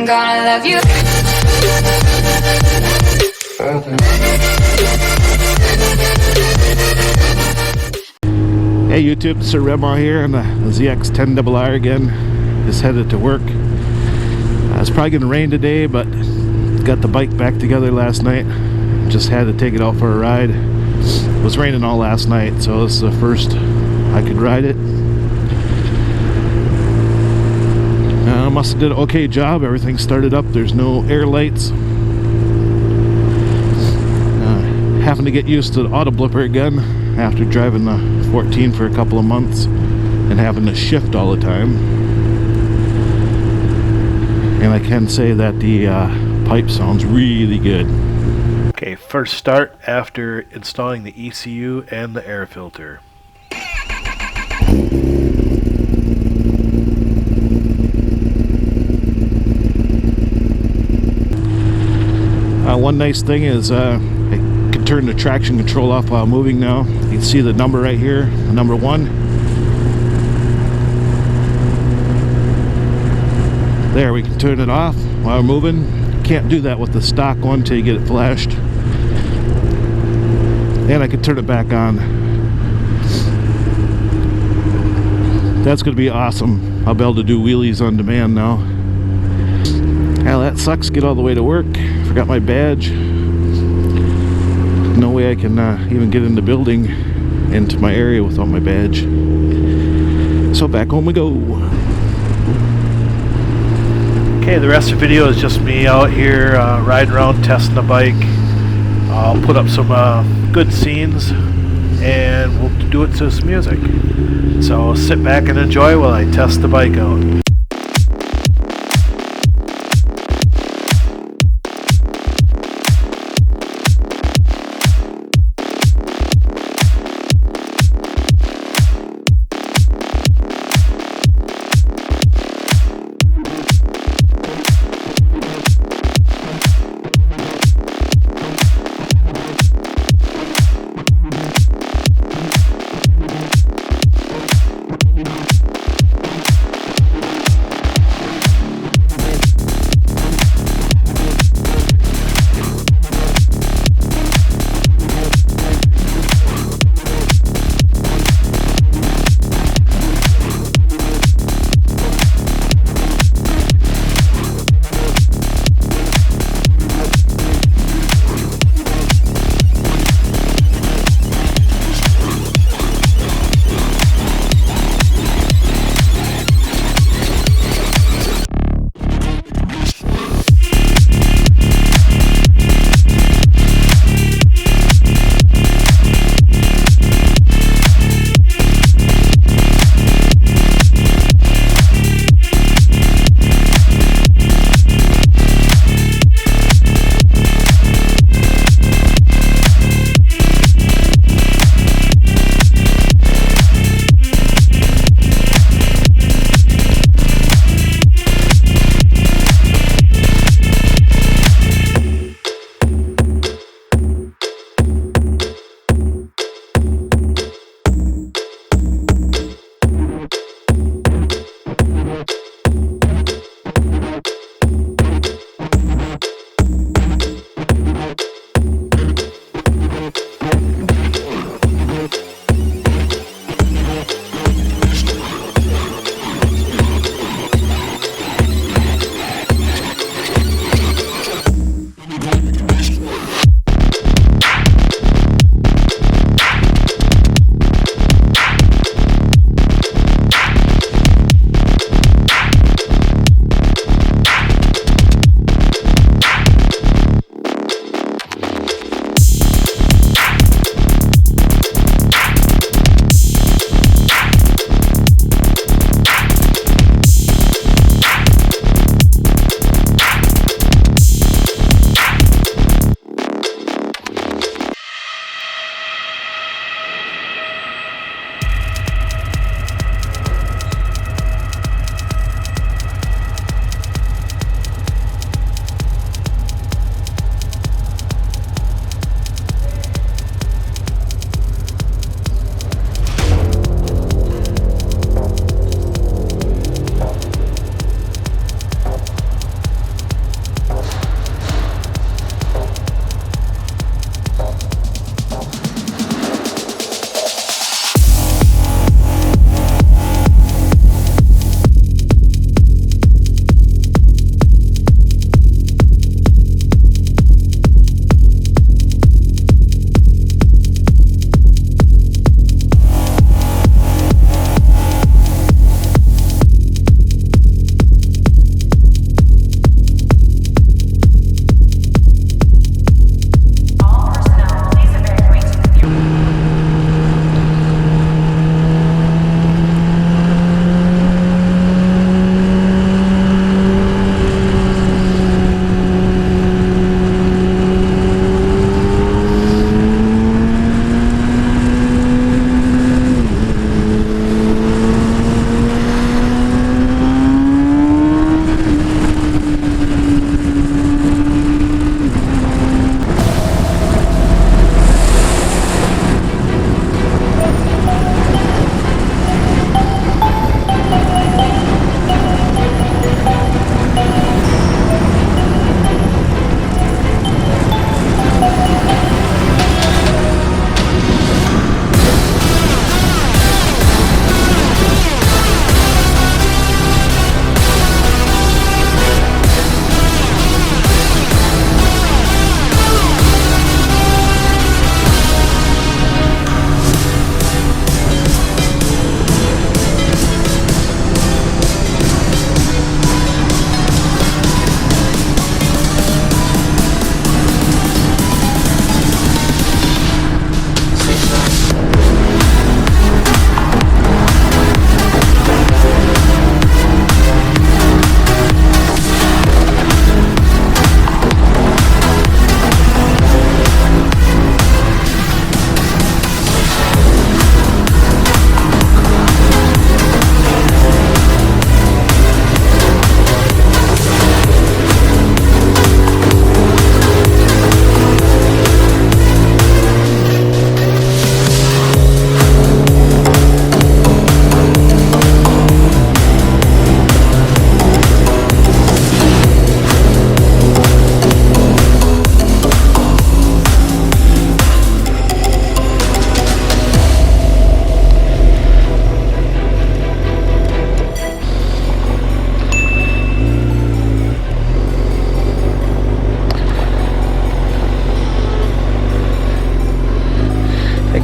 I'm gonna love you. Hey YouTube, it's Sir Remo here on the ZX10RR again. Just headed to work. It's probably going to rain today, but got the bike back together last night. Just had to take it out for a ride. It was raining all last night, so this is the first I could ride it. I must have did an okay job. Everything started up. There's no air lights. Having to get used to the auto blipper again after driving the 14 for a couple of months and having to shift all the time. And I can say that the pipe sounds really good. Okay, first start after installing the ECU and the air filter. One nice thing is I can turn the traction control off while moving now. You can see the number right here, number 1. There, we can turn it off while we're moving. Can't do that with the stock one until you get it flashed. And I can turn it back on. That's going to be awesome. I'll be able to do wheelies on demand now. Well, that sucks. Get all the way to work. Forgot my badge. No way I can even get in the building, into my area without my badge. So back home we go. Okay, the rest of the video is just me out here riding around testing the bike. I'll put up some good scenes and we'll do it to some music. So sit back and enjoy while I test the bike out.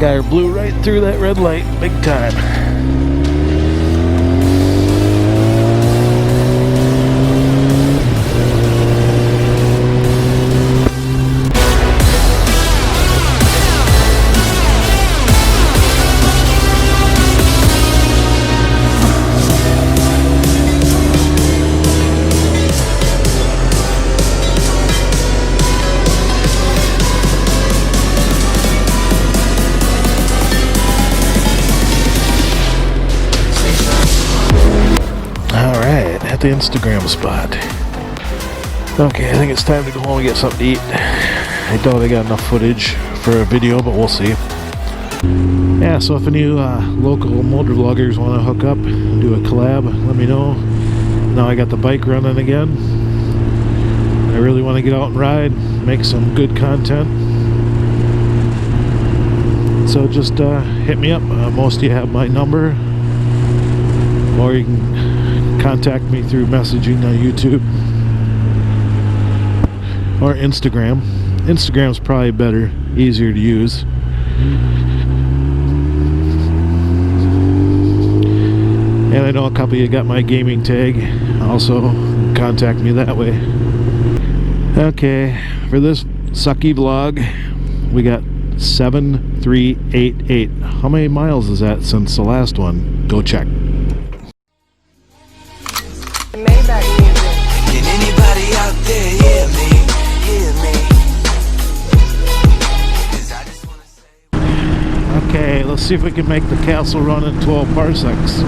Tire blew right through that red light, big time. At the Instagram spot. Okay, I think it's time to go home and get something to eat. I doubt I got enough footage for a video, but we'll see. Yeah, so if any local motovloggers want to hook up and do a collab, let me know. Now I got the bike running again. I really want to get out and ride, make some good content. So just hit me up. Most of you have my number, or you can contact me through messaging on YouTube or Instagram. Instagram's probably better, easier to use. And I know a couple of you got my gaming tag. Also, contact me that way. Okay, for this sucky vlog, we got 7388. How many miles is that since the last one? Go check. Can anybody out there hear me? Hear me? 'Cause I just wanna say... Okay, let's see if we can make the castle run in 12 parsecs.